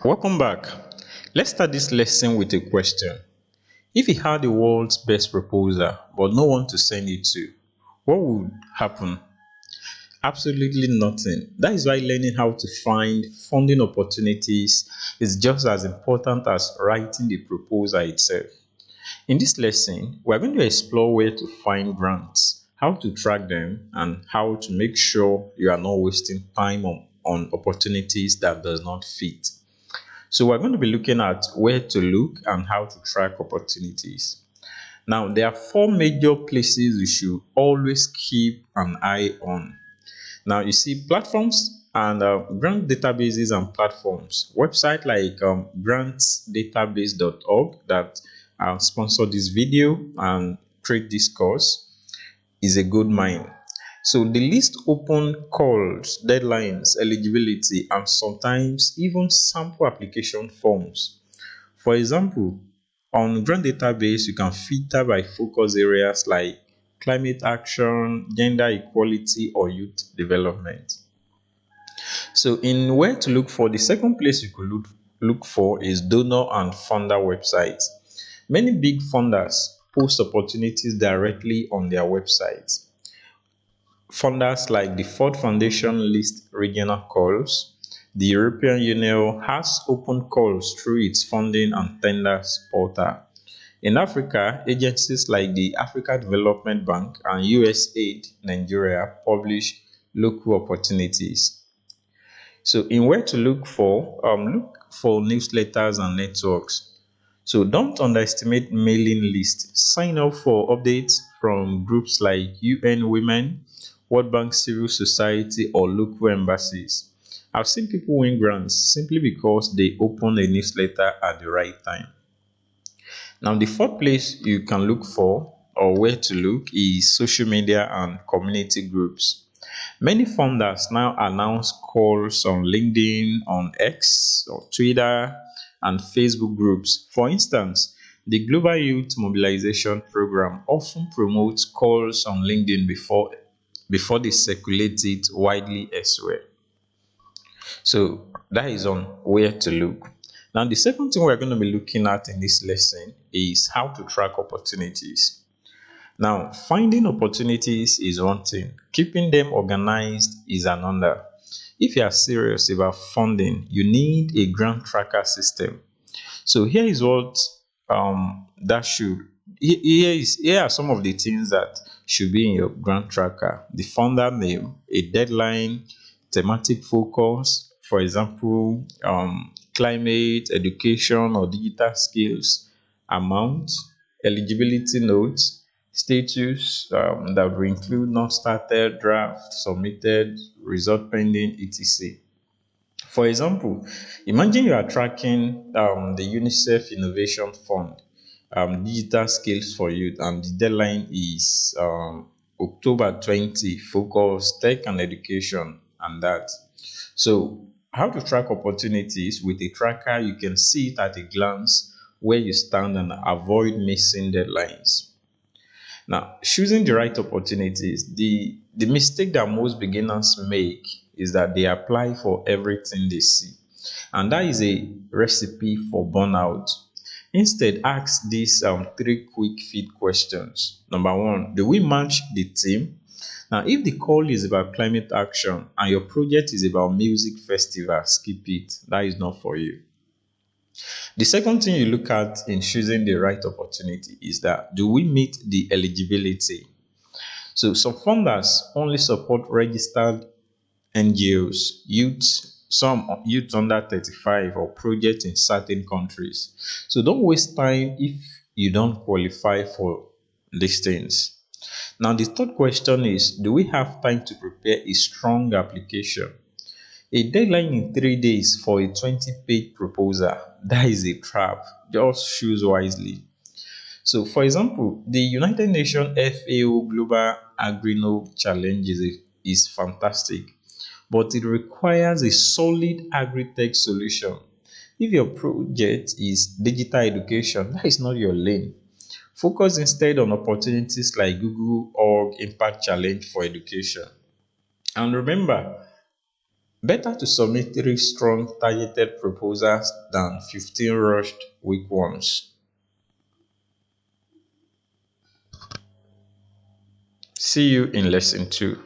Welcome back. Let's start this lesson with a question. If you had the world's best proposal but no one to send it to, what would happen? Absolutely nothing. That is why learning how to find funding opportunities is just as important as writing the proposal itself. In this lesson, we're going to explore where to find grants, how to track them, and how to make sure you are not wasting time on opportunities that does not fit. So we're going to be looking at where to look and how to track opportunities. Now, there are four major places you should always keep an eye on. Now, you see platforms and grant databases and platforms. Website like GrantsDatabase.org that sponsor this video and create this course is a good mine. So the list open calls, deadlines, eligibility, and sometimes even sample application forms. For example, on Grant Database, you can filter by focus areas like climate action, gender equality, or youth development. So in where to look for, the second place you could look for is donor and funder websites. Many big funders post opportunities directly on their websites. Funders like the Ford Foundation list regional calls. The European Union has open calls through its funding and tenders portal. In Africa, agencies like the Africa Development Bank and USAID Nigeria publish local opportunities. So in where to look for newsletters and networks. So don't underestimate mailing lists. Sign up for updates from groups like UN Women, World Bank Civil Society, or local embassies. I've seen people win grants simply because they open a newsletter at the right time. Now, the fourth place you can look for or where to look is social media and community groups. Many funders now announce calls on LinkedIn, on X, or Twitter, and Facebook groups. For instance, the Global Youth Mobilization Program often promotes calls on LinkedIn before they circulate it widely elsewhere. So that is on where to look. Now, the second thing we're going to be looking at in this lesson is how to track opportunities. Now, finding opportunities is one thing, keeping them organized is another. If you are serious about funding, you need a grant tracker system. So here is what that should here are some of the things that should be in your grant tracker: the funder name, a deadline, thematic focus, for example, climate, education, or digital skills, amount, eligibility notes, status that will include not started, draft, submitted, result pending, etc. For example, imagine you are tracking the UNICEF Innovation Fund, digital skills for youth, and the deadline is October 20, focus, tech and education, and that. So, how to track opportunities with a tracker, you can see it at a glance where you stand and avoid missing deadlines. Now, choosing the right opportunities, the mistake that most beginners make is that they apply for everything they see. And that is a recipe for burnout. Instead, ask these three quick fit questions. Number one, do we match the theme? Now, if the call is about climate action and your project is about music festival, skip it. That is not for you. The second thing you look at in choosing the right opportunity is that do we meet the eligibility? So some funders only support registered NGOs, some youth under 35 or projects in certain countries. So don't waste time if you don't qualify for these things. Now the third question is, do we have time to prepare a strong application? A deadline in 3 days for a 20-page proposal, that is a trap. Just choose wisely. So, for example, the United Nations FAO Global Agri-Node Challenge is fantastic, but it requires a solid agri-tech solution. If your project is digital education, that is not your lane. Focus instead on opportunities like Google or Impact Challenge for education. And remember, Better to submit 3 strong targeted proposals than 15 rushed weak ones. See you in lesson 2.